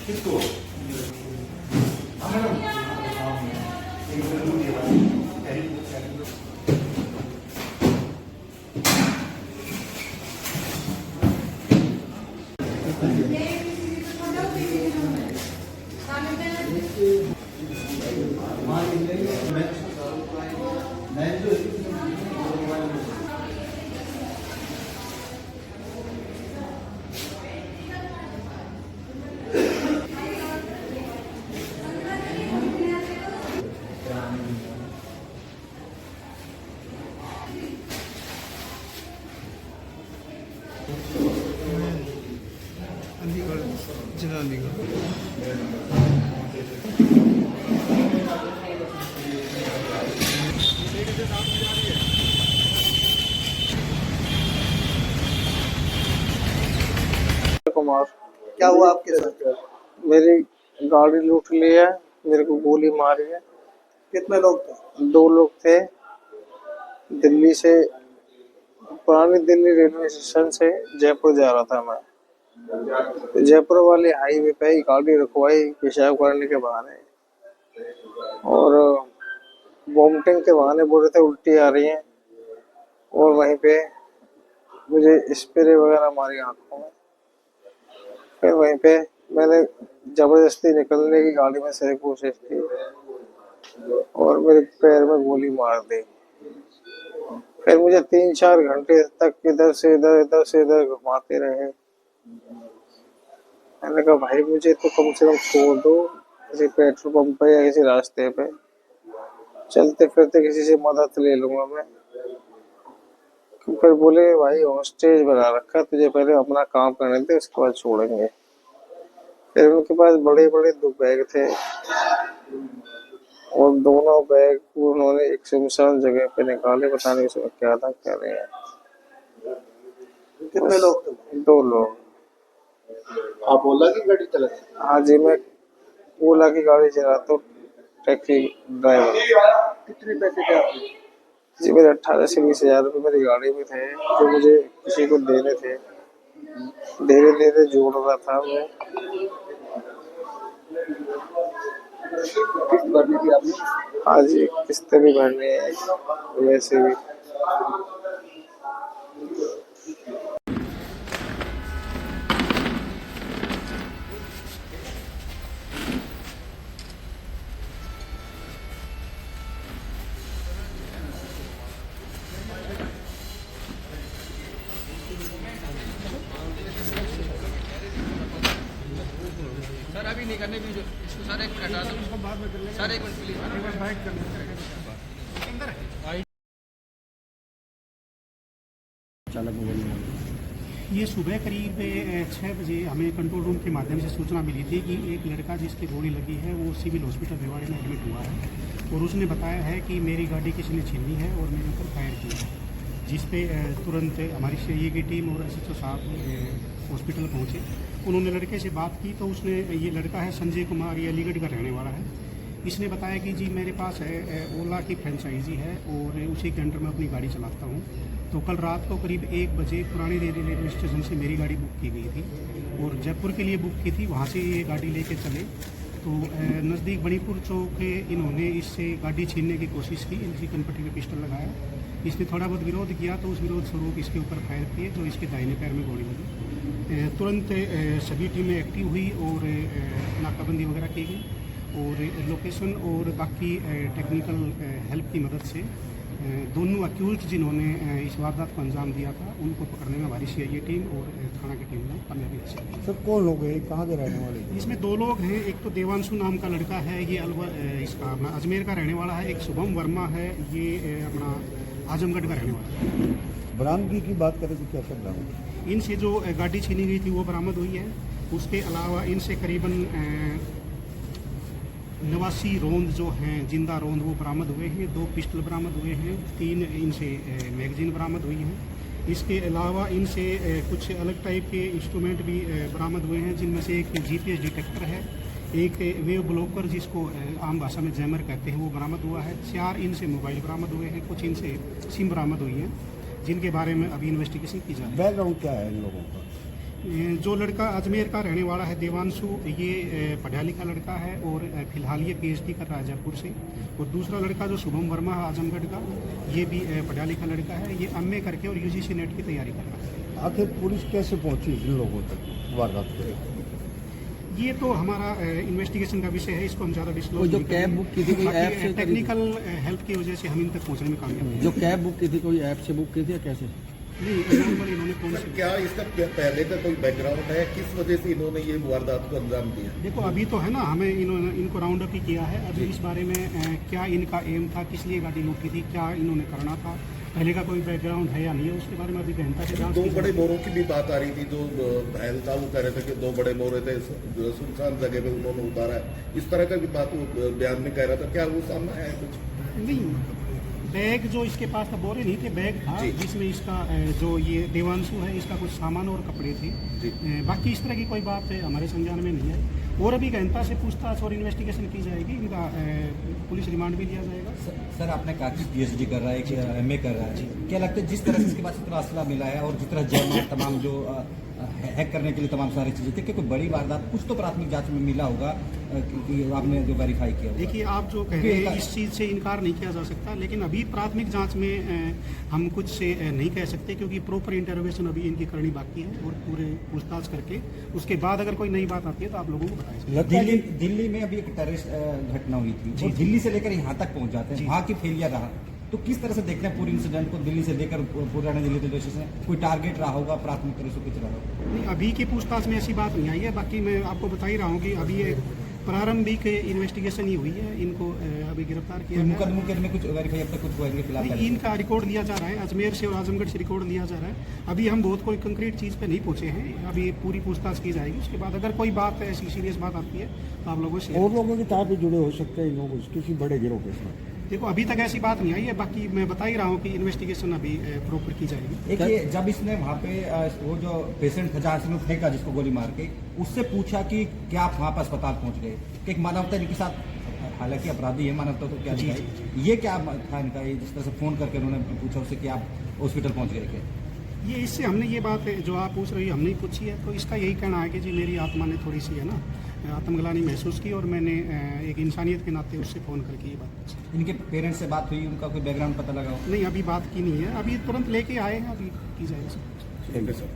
किसको कुमार। क्या हुआ आपके साथ? मेरी गाड़ी लूट ली है, मेरे को गोली मारी है। कितने लोग थे? 2 लोग थे। दिल्ली से, पुरानी दिल्ली रेलवे स्टेशन से जयपुर जा रहा था मैं। जयपुर वाली हाईवे पे ही गाड़ी रुकवाई पेशाब करने के बहाने, और वोमिटिंग के बहाने बोल रहे थे उल्टी आ रही है, और वहीं पे मुझे स्प्रे वगैरह मारी आंखों में। फिर वहीं पे मैंने जबरदस्ती निकलने की गाड़ी में से कोशिश की और मेरे पैर में गोली मार दी। फिर मुझे 3-4 घंटे तक इधर से इधर घुमाते रहे। मैंने कहा भाई मुझे तो कम से कम छोड़ दो, किसी पेट्रोल पंप पे या किसी रास्ते पे चलते फिरते किसी से मदद ले लूंगा मैं। फिर बोले भाई हॉस्टेज बना रखा, तुझे पहले अपना काम करने दे, उसके बाद छोड़ेंगे। फिर उनके पास बड़े बड़े 2 बैग थे, और दोनों बैग उन्होंने एक सुनसान जगह पे निकाले, पता नहीं उसमें क्या था क्या नहीं है। कितने लोग थे? 2 लोग। आप ओला की गाड़ी चलाते? हाँ जी, मैं ओला की गाड़ी चलाता हूँ, टैक्सी ड्राइवर। कितने पैसे थे आपके? जी मेरे 18 से 20 हजार रुपये मेरी गाड़ी में थे, जो मुझे किसी को देने थे। धीरे धीरे जोड़ रहा था मैं। किस्त भरनी थी आपने? हाँ जी, किस्तें भी भरनी है, वैसे भी। सर अभी नहीं करने भी, इसको सर 1 मिनट हटा दो, इसको बाद में कर लेंगे सर। 1 मिनट प्लीज, एक बार बाइक कर लेंगे अंदर है। ये सुबह करीब 6 बजे हमें कंट्रोल रूम के माध्यम से सूचना मिली थी कि एक लड़का जिसकी गोली लगी है वो सिविल हॉस्पिटल भिवाड़ी में एडमिट हुआ है, और उसने बताया है कि मेरी गाड़ी किसी ने छीनी है और मेरे ऊपर फायर किया है। जिस पे तुरंत हमारी सीआईए की टीम और एसएचओ साहब हॉस्पिटल पहुंचे। उन्होंने लड़के से बात की तो उसने, ये लड़का है संजय कुमार, ये अलीगढ़ का रहने वाला है। इसने बताया कि जी मेरे पास है ओला की फ्रेंचाइजी है और उसी के अंडर में अपनी गाड़ी चलाता हूँ। तो कल रात को करीब 1 बजे पुरानी रेलवे स्टेशन से मेरी गाड़ी बुक की गई थी और जयपुर के लिए बुक की थी। वहाँ से ये गाड़ी लेके चले तो नज़दीक बणीपुर चौक के इन्होंने इससे गाड़ी छीनने की कोशिश की। इनकी कनपट्टी में पिस्टल लगाया, इसने थोड़ा बहुत विरोध किया तो उस विरोध स्वरूप इसके ऊपर फायर किए, जो इसके दाहिने पैर में गोली लगी। तुरंत सभी टीमें एक्टिव हुई और नाकाबंदी वगैरह की गई, और लोकेशन और बाकी टेक्निकल हेल्प की मदद से दोनों अक्यूज़्ड जिन्होंने इस वारदात को अंजाम दिया था उनको पकड़ने में हमारी सीआईए टीम और थाना की टीम ने कामयाबी हासिल की। सर कौन लोग हैं, कहाँ के रहने वाले? इसमें 2 लोग हैं, एक तो देवांशु नाम का लड़का है, ये इसका अपना अजमेर का रहने वाला है। एक शुभम वर्मा है, ये अपना आजमगढ़ का रहने वाला है। बरामदगी की बात करें तो क्या क्या बरामद? इनसे जो गाड़ी छीनी गई थी वो बरामद हुई है। उसके अलावा इनसे करीबन 89 रोंद जो हैं, जिंदा रोंद, वो बरामद हुए हैं। 2 पिस्टल बरामद हुए हैं, 3 इनसे मैगजीन बरामद हुई हैं। इसके अलावा इनसे कुछ अलग टाइप के इंस्ट्रूमेंट भी बरामद हुए हैं, जिनमें से एक जीपीएस डिटेक्टर है, एक वेव ब्लॉकर जिसको आम भाषा में जैमर कहते हैं वो बरामद हुआ है। 4 इनसे मोबाइल बरामद हुए हैं, कुछ इनसे सिम बरामद हुई हैं, जिनके बारे में अभी इन्वेस्टिगेशन की जा रही है। बैकग्राउंड क्या है इन लोगों का? जो लड़का अजमेर का रहने वाला है देवांशु, ये पढ़ा लिखा लड़का है और फिलहाल ये PhD कर रहा है जयपुर से। और दूसरा लड़का जो शुभम वर्मा है आजमगढ़ का, ये भी पढ़ा लिखा लड़का है, ये MA करके और UGC नेट की तैयारी कर रहा है। आखिर पुलिस कैसे पहुंची इन लोगों तक वारदात पे? ये तो हमारा इन्वेस्टिगेशन का विषय है, इसको हम ज़्यादा डिस्क्लोज जो कैब बुक की थी कोई ऐप से टेक्निकल हेल्प की वजह से हम इन तक पहुंचने में कामयाब हुए। जो कैब बुक की थी कोई ऐप से बुक की थी या कैसे? नहीं, एग्जाम्पल इन्होंने कौन से क्या इसका पहले का कोई बैकग्राउंड है, किस वजह से इन्होंने ये वारदात को अंजाम दिया? देखो अभी तो है ना, हमें इनको राउंड अप ही किया है। अभी इस बारे में क्या इनका एम था, किस लिए गाड़ी लूटी थी, क्या इन्होंने करना था, पहले का कोई बैकग्राउंड है या नहीं है, उसके बारे में अभी गहनता से जांच दो की बड़े जाएगी। मोरों की भी बात आ रही थी, जो घायल था वो कह रहे थे कि 2 बड़े मोरे थे, सुनसान जगह पे उन्होंने उतारा है, इस तरह का भी बात वो बयान में कह रहा था। क्या वो सामने आया कुछ? नहीं, बैग जो इसके पास था, बोरे नहीं थे, बैग था जी। जिसमें इसका जो ये देवांशु है इसका कुछ सामान और कपड़े थे। बाकी इस तरह की कोई बात हमारे संज्ञान में नहीं है। और अभी गहनता से पूछताछ और इन्वेस्टिगेशन की जाएगी, इनका पुलिस रिमांड भी लिया जाएगा। सर आपने कहा कि PhD कर रहा है कि MA कर रहा है, क्या लगता है जिस तरह से इसके पास इतना असला मिला है और जिस तरह जैम तमाम जो हैक करने के लिए तमाम सारी चीज़ें थी, कि कोई बड़ी वारदात कुछ तो प्राथमिक जांच में मिला होगा कि आपने जो वेरीफाई किया होगा? देखिए आप जो कह रहे हैं इस चीज़ से इनकार नहीं किया जा सकता, लेकिन अभी प्राथमिक जांच में हम कुछ से नहीं कह सकते, क्योंकि प्रॉपर इंटरोगेशन अभी इनकी करनी बाकी है और पूरे पूछताछ करके उसके बाद अगर कोई नई बात आती है तो आप लोगों को बताएंगे। दिल्ली में अभी एक टेररिस्ट घटना हुई थी, वो दिल्ली से लेकर यहाँ तक पहुँच जाते हैं, वहाँ की फेलियर रहा, तो किस तरह से देखते हैं पूरी इंसिडेंट को? दिल्ली से लेकर पुराने दिल्ली रेलवे स्टेशन कोई टारगेट रहा होगा, प्राथमिक तरह से कुछ रहा होगा? नहीं, अभी की पूछताछ में ऐसी बात नहीं आई है। बाकी मैं आपको बता ही रहा हूँ कि अभी ये प्रारंभिक इन्वेस्टिगेशन ही हुई है, इनको अभी गिरफ्तार किया गया है। मुकदमे में कुछ वेरीफाई अब तक कुछ हुआ इनके खिलाफ? नहीं, इनका रिकॉर्ड लिया जा रहा है, अजमेर से और आजमगढ़ से रिकॉर्ड लिया जा रहा है। अभी हम बहुत कोई कंक्रीट चीज़ पे नहीं पहुंचे हैं, अभी पूरी पूछताछ की जाएगी। उसके बाद अगर कोई बात ऐसी सीरियस बात आती है तो आप लोगों से। और लोगों के साथ भी जुड़े हो सकते हैं इन लोग किसी बड़े गिरोह के साथ? देखो अभी तक ऐसी बात नहीं आई है, बाकी मैं बता ही रहा हूँ कि इन्वेस्टिगेशन अभी प्रॉपर की जाएगी। एक ये जब इसने वहाँ पे वो जो पेशेंट था जहाँ से उसने फेंका जिसको गोली मार के, उससे पूछा कि क्या आप वहाँ पर अस्पताल पहुँच गए, कि एक मानवता इनके साथ, हालांकि अपराधी है, मानवता तो क्या दिखाई, ये क्या था इनका, ये जिस तरह से फ़ोन करके उन्होंने पूछा उससे कि आप हॉस्पिटल पहुँच गए क्या? ये इससे हमने ये बात जो आप पूछ रही हो हमने पूछी है, तो इसका यही कहना है कि जी मेरी आत्मा ने थोड़ी सी है ना आत्मग्लानि महसूस की और मैंने एक इंसानियत के नाते उससे फ़ोन करके ये बात पूछी। इनके पेरेंट्स से बात हुई, उनका कोई बैकग्राउंड पता लगा? नहीं, अभी बात की नहीं है, अभी तुरंत लेके आए हैं, अभी की जाएगी। Thank you sir.